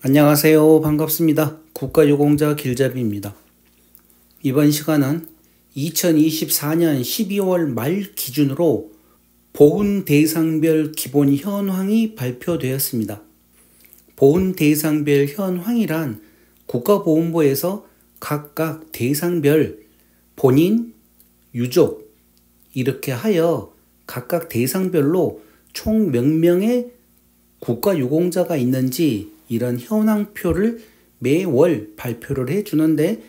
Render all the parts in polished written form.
안녕하세요. 반갑습니다. 국가유공자 길잡이입니다. 이번 시간은 2024년 12월 말 기준으로 보훈 대상별 기본 현황이 발표되었습니다. 보훈 대상별 현황이란 국가보훈부에서 각각 대상별 본인, 유족 이렇게 하여 각각 대상별로 총 몇 명의 국가유공자가 있는지 이런 현황표를 매월 발표를 해주는데,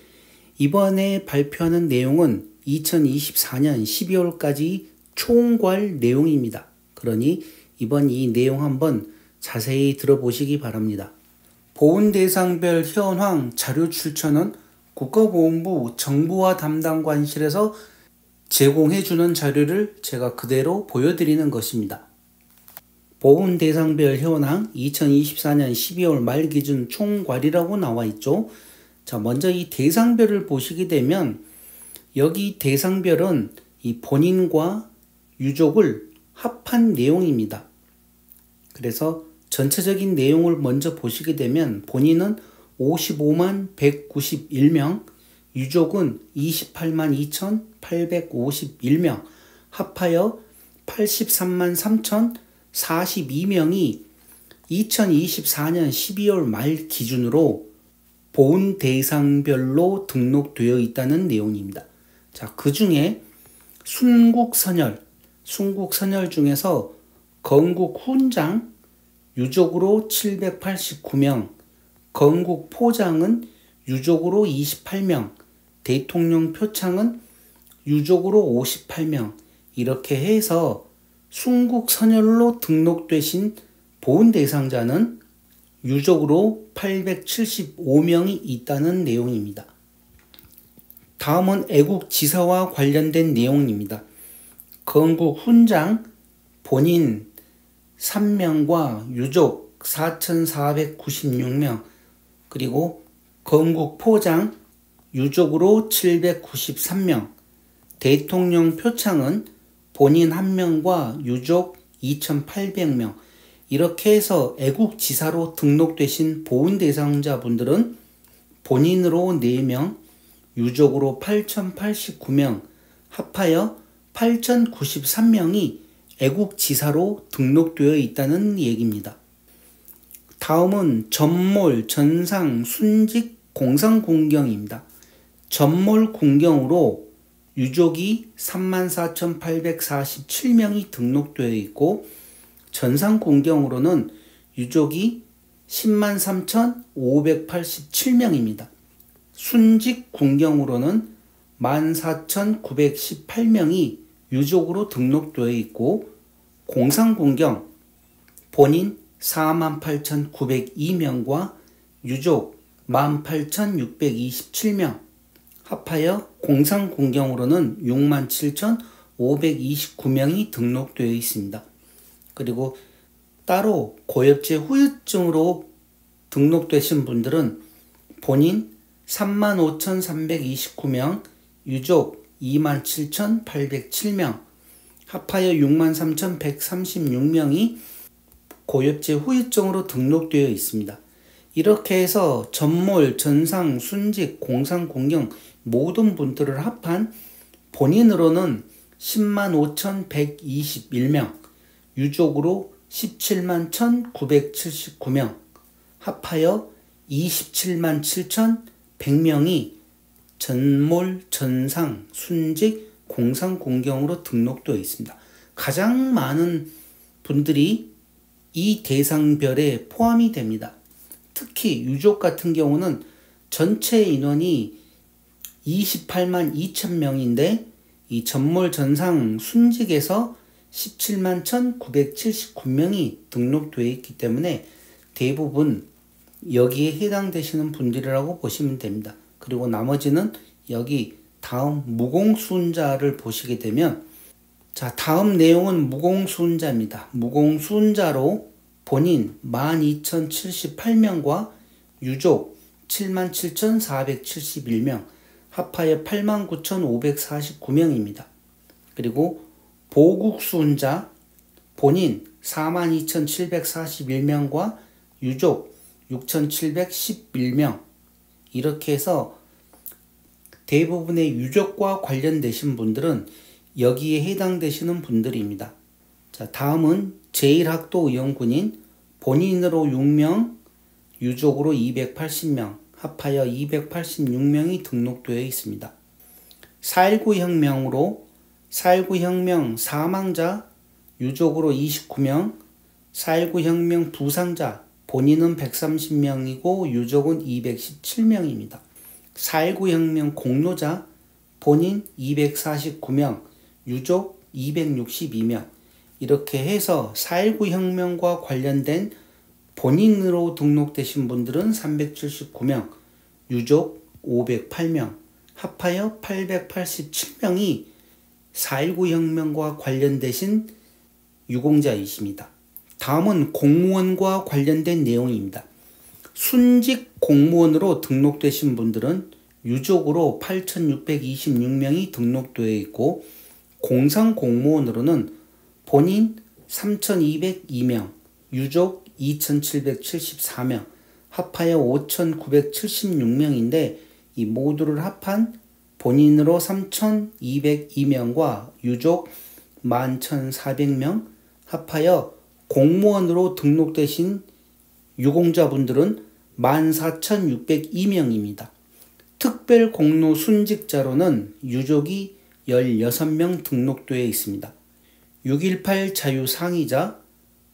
이번에 발표하는 내용은 2024년 12월까지 총괄 내용입니다. 그러니 이번 이 내용 한번 자세히 들어보시기 바랍니다. 보훈 대상별 현황 자료 출처는 국가보훈부 정보화 담당관실에서 제공해주는 자료를 제가 그대로 보여드리는 것입니다. 보훈 대상별 현황 2024년 12월 말 기준 총괄이라고 나와 있죠. 자, 먼저 이 대상별을 보시게 되면 여기 대상별은 이 본인과 유족을 합한 내용입니다. 그래서 전체적인 내용을 먼저 보시게 되면 본인은 55만 191명, 유족은 28만 2,851명, 합하여 83만 3,042명이 2024년 12월 말 기준으로 보훈 대상별로 등록되어 있다는 내용입니다. 자, 그 중에 순국선열 중에서 건국훈장 유족으로 789명, 건국포장은 유족으로 28명, 대통령 표창은 유족으로 58명, 이렇게 해서 순국선열로 등록되신 보훈 대상자는 유족으로 875명이 있다는 내용입니다. 다음은 애국지사와 관련된 내용입니다. 건국훈장 본인 3명과 유족 4,496명, 그리고 건국포장 유족으로 793명, 대통령 표창은 본인 1명과 유족 2,800명, 이렇게 해서 애국지사로 등록되신 보훈 대상자분들은 본인으로 4명, 유족으로 8,089명, 합하여 8,093명이 애국지사로 등록되어 있다는 얘기입니다. 다음은 전몰, 전상, 순직, 공상공경입니다. 전몰 공경으로 유족이 34,847명이 등록되어 있고, 전상 공경으로는 유족이 103,587명입니다. 순직 공경으로는 14,918명이 유족으로 등록되어 있고, 공상 공경 본인 48,902명과 유족 18,627명, 합하여 공상 공경으로는 67,529명이 등록되어 있습니다. 그리고 따로 고엽제 후유증으로 등록되신 분들은 본인 35,329명, 유족 27,807명, 합하여 63,136명이 고엽제 후유증으로 등록되어 있습니다. 이렇게 해서 전몰, 전상, 순직, 공상, 공경 모든 분들을 합한 본인으로는 105,121명, 유족으로 17만 1,979명, 합하여 27만 7,100명이 전몰, 전상, 순직, 공상, 공경으로 등록되어 있습니다. 가장 많은 분들이 이 대상별에 포함이 됩니다. 특히 유족 같은 경우는 전체 인원이 28만 2천 명인데 이 전몰, 전상, 순직에서 17만 1,979명이 등록되어 있기 때문에 대부분 여기에 해당되시는 분들이라고 보시면 됩니다. 그리고 나머지는 여기 다음 무공수훈자를 보시게 되면, 자, 다음 내용은 무공수훈자입니다. 무공수훈자로 본인 12,078명과 유족 77,471명, 합하여 89,549명입니다. 그리고 보국수훈자 본인 42,741명과 유족 6,711명. 이렇게 해서 대부분의 유족과 관련되신 분들은 여기에 해당되시는 분들입니다. 자, 다음은 제1학도의원군인 본인으로 6명, 유족으로 280명, 합하여 286명이 등록되어 있습니다. 4.19 혁명으로 4.19 혁명 사망자, 유족으로 29명, 4.19 혁명 부상자, 본인은 130명이고 유족은 217명입니다. 4.19 혁명 공로자, 본인 249명, 유족 262명. 이렇게 해서 4.19 혁명과 관련된 본인으로 등록되신 분들은 379명, 유족 508명, 합하여 887명이 4.19 혁명과 관련되신 유공자이십니다. 다음은 공무원과 관련된 내용입니다. 순직 공무원으로 등록되신 분들은 유족으로 8,626명이 등록되어 있고, 공상공무원으로는 본인 3,202명, 유족 2,774명, 합하여 5,976명인데 이 모두를 합한 본인으로 3,202명과 유족 11,400명, 합하여 공무원으로 등록되신 유공자분들은 14,602명입니다. 특별 공로 순직자로는 유족이 16명 등록되어 있습니다. 6.18 자유상의자,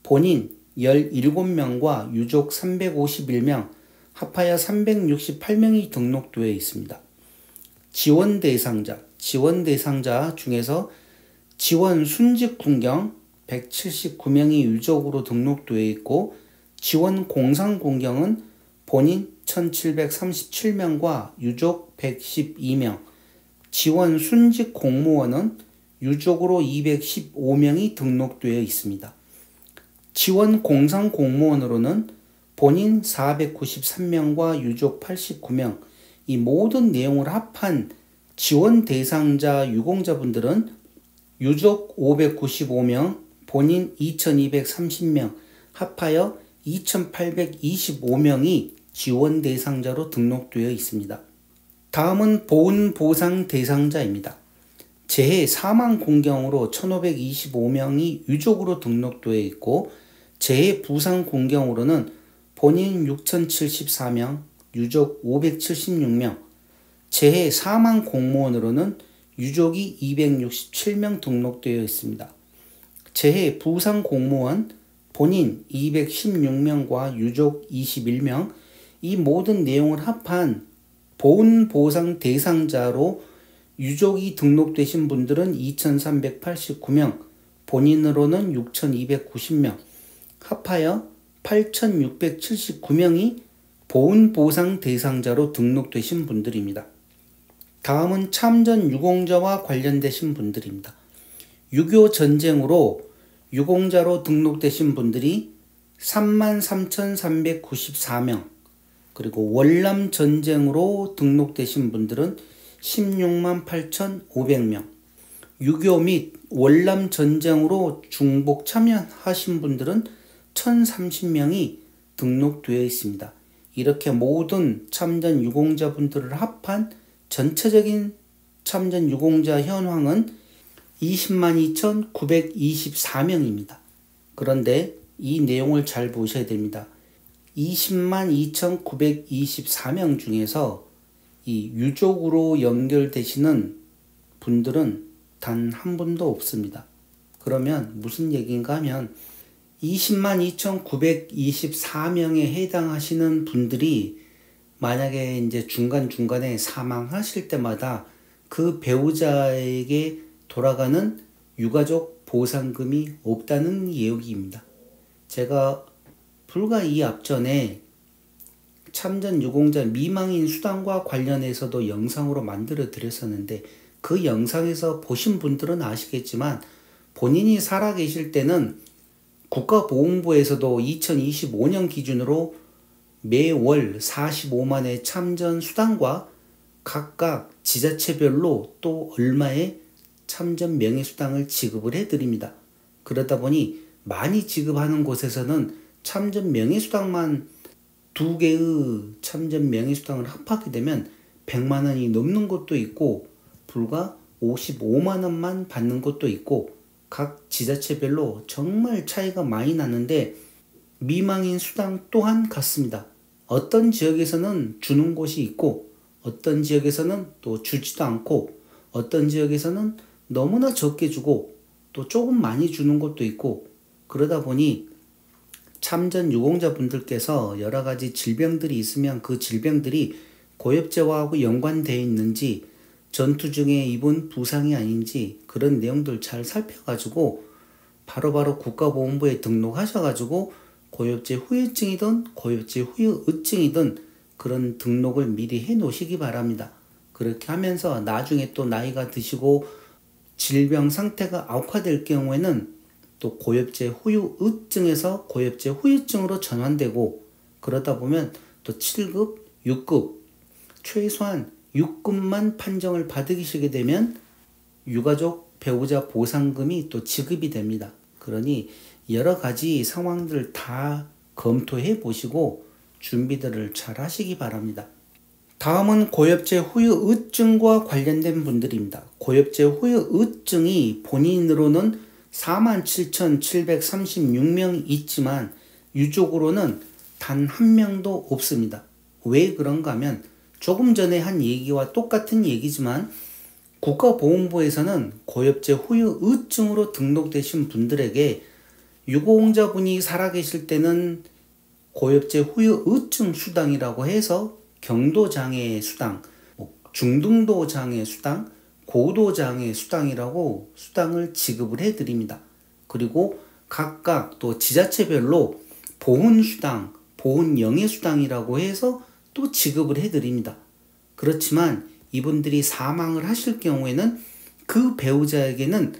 본인 17명과 유족 351명, 합하여 368명이 등록되어 있습니다. 지원 대상자 중에서 지원 순직 군경 179명이 유족으로 등록되어 있고, 지원 공상 군경은 본인 1,737명과 유족 112명, 지원 순직 공무원은 유족으로 215명이 등록되어 있습니다. 지원 공상 공무원으로는 본인 493명과 유족 89명, 이 모든 내용을 합한 지원 대상자 유공자분들은 유족 595명, 본인 2230명, 합하여 2825명이 지원 대상자로 등록되어 있습니다. 다음은 보훈보상 대상자입니다. 재해 사망 공경으로 1525명이 유족으로 등록되어 있고, 재해 부상 공경으로는 본인 6074명, 유족 576명, 재해 사망 공무원으로는 유족이 267명 등록되어 있습니다. 재해 부상 공무원, 본인 216명과 유족 21명, 이 모든 내용을 합한 보훈보상 대상자로 유족이 등록되신 분들은 2389명, 본인으로는 6290명, 합하여 8679명이 보훈보상 대상자로 등록되신 분들입니다. 다음은 참전 유공자와 관련되신 분들입니다. 6.25 전쟁으로 유공자로 등록되신 분들이 33,394명, 그리고 월남 전쟁으로 등록되신 분들은 168,500명, 6.25 및 월남 전쟁으로 중복 참여하신 분들은 1,030명이 등록되어 있습니다. 이렇게 모든 참전 유공자분들을 합한 전체적인 참전 유공자 현황은 202,924명입니다. 그런데 이 내용을 잘 보셔야 됩니다. 202,924명 중에서 이 유족으로 연결되시는 분들은 단 한 분도 없습니다. 그러면 무슨 얘기인가 하면 202,924명에 해당하시는 분들이 만약에 이제 중간중간에 사망하실 때마다 그 배우자에게 돌아가는 유가족 보상금이 없다는 얘기입니다. 제가 불과 이 앞전에 참전 유공자 미망인 수당과 관련해서도 영상으로 만들어 드렸었는데, 그 영상에서 보신 분들은 아시겠지만 본인이 살아계실 때는 국가보훈부에서도 2025년 기준으로 매월 45만의 참전 수당과 각각 지자체별로 또 얼마의 참전 명예수당을 지급을 해드립니다. 그러다 보니 많이 지급하는 곳에서는 참전 명예수당만 두 개의 참전 명예수당을 합하게 되면 100만 원이 넘는 곳도 있고 불과 55만 원만 받는 곳도 있고 각 지자체별로 정말 차이가 많이 나는데 미망인 수당 또한 같습니다. 어떤 지역에서는 주는 곳이 있고 어떤 지역에서는 또 주지도 않고 어떤 지역에서는 너무나 적게 주고 또 조금 많이 주는 곳도 있고 그러다 보니 참전 유공자분들께서 여러 가지 질병들이 있으면 그 질병들이 고엽제와하고 연관되어 있는지 전투 중에 입은 부상이 아닌지 그런 내용들 잘 살펴가지고 바로바로 국가보건부에 등록하셔가지고 고엽제 후유증이든 고엽제 후유증이든 그런 등록을 미리 해 놓으시기 바랍니다. 그렇게 하면서 나중에 또 나이가 드시고 질병 상태가 악화될 경우에는 또 고엽제 후유증에서 고엽제 후유증으로 전환되고 그러다 보면 또 7급, 6급, 최소한 6급만 판정을 받으시게 되면 유가족 배우자 보상금이 또 지급이 됩니다. 그러니 여러 가지 상황들 다 검토해 보시고 준비들을 잘 하시기 바랍니다. 다음은 고엽제 후유증과 관련된 분들입니다. 고엽제 후유증이 본인으로는 47,736명이 있지만 유족으로는 단 한 명도 없습니다. 왜 그런가 하면 조금 전에 한 얘기와 똑같은 얘기지만 국가보건부에서는 고엽제 후유증으로 등록되신 분들에게 유공자분이 살아계실 때는 고엽제 후유증 수당이라고 해서 경도장애 수당, 중등도장애 수당, 고도장애 수당이라고 수당을 지급을 해드립니다. 그리고 각각 또 지자체별로 보훈수당, 보훈영예수당이라고 해서 또 지급을 해드립니다. 그렇지만 이분들이 사망을 하실 경우에는 그 배우자에게는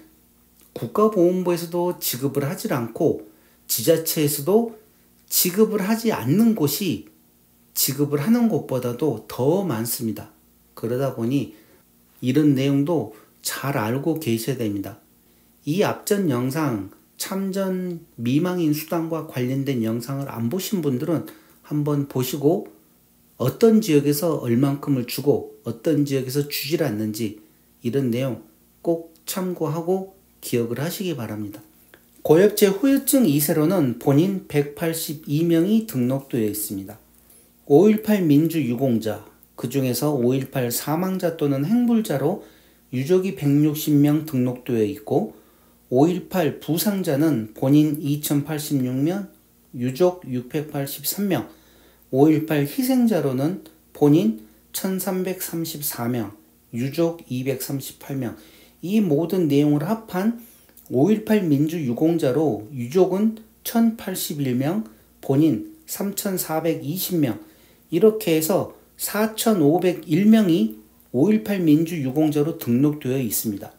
국가보건부에서도 지급을 하지 않고 지자체에서도 지급을 하지 않는 곳이 지급을 하는 곳보다도 더 많습니다. 그러다 보니 이런 내용도 잘 알고 계셔야 됩니다. 이 앞전 영상 참전 미망인 수당과 관련된 영상을 안 보신 분들은 한번 보시고 어떤 지역에서 얼만큼을 주고 어떤 지역에서 주질 않는지 이런 내용 꼭 참고하고 기억을 하시기 바랍니다. 고엽제 후유증 2세로는 본인 182명이 등록되어 있습니다. 5.18 민주유공자, 그 중에서 5.18 사망자 또는 행불자로 유족이 160명 등록되어 있고 5.18 부상자는 본인 2086명, 유족 683명, 5.18 희생자로는 본인 1334명, 유족 238명, 이 모든 내용을 합한 5.18 민주유공자로 유족은 1081명, 본인 3420명, 이렇게 해서 4501명이 5.18 민주유공자로 등록되어 있습니다.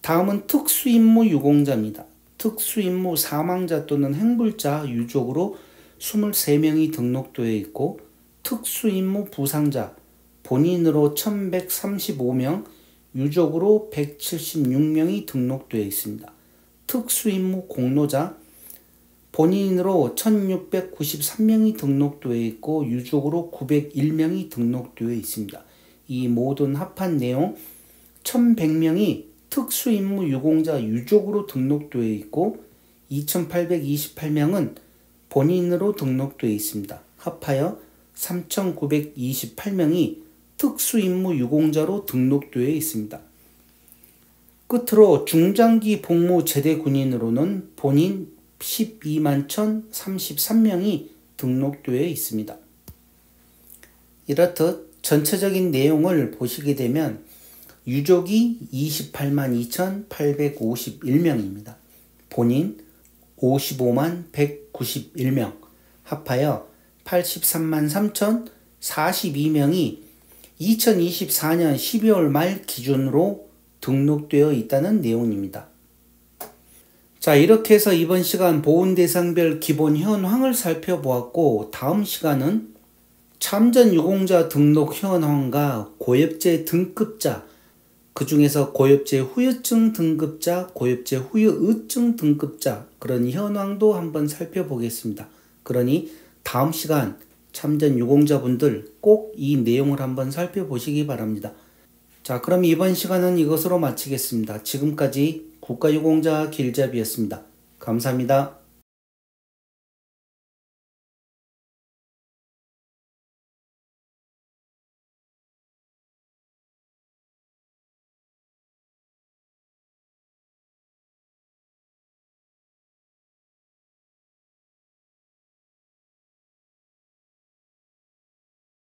다음은 특수임무 유공자입니다. 특수임무 사망자 또는 행불자 유족으로 23명이 등록되어 있고 특수임무 부상자 본인으로 1135명, 유족으로 176명이 등록되어 있습니다. 특수임무 공로자 본인으로 1693명이 등록되어 있고 유족으로 901명이 등록되어 있습니다. 이 모든 합한 내용 1100명이 특수임무 유공자 유족으로 등록되어 있고 2828명은 본인으로 등록되어 있습니다. 합하여 3928명이 특수임무 유공자로 등록되어 있습니다. 끝으로 중장기 복무 제대 군인으로는 본인 12만 1033명이 등록되어 있습니다. 이렇듯 전체적인 내용을 보시게 되면 유족이 28만 2851명입니다. 본인 55만 191명, 합하여 83만 3042명이 2024년 12월 말 기준으로 등록되어 있다는 내용입니다. 자, 이렇게 해서 이번 시간 보훈대상별 기본 현황을 살펴보았고 다음 시간은 참전 유공자 등록 현황과 고엽제 등급자, 그 중에서 고엽제 후유증 등급자, 고엽제 후유증 등급자 그런 현황도 한번 살펴보겠습니다. 그러니 다음 시간 참전 유공자분들 꼭 이 내용을 한번 살펴보시기 바랍니다. 자, 그럼 이번 시간은 이것으로 마치겠습니다. 지금까지 국가유공자 길잡이였습니다. 감사합니다.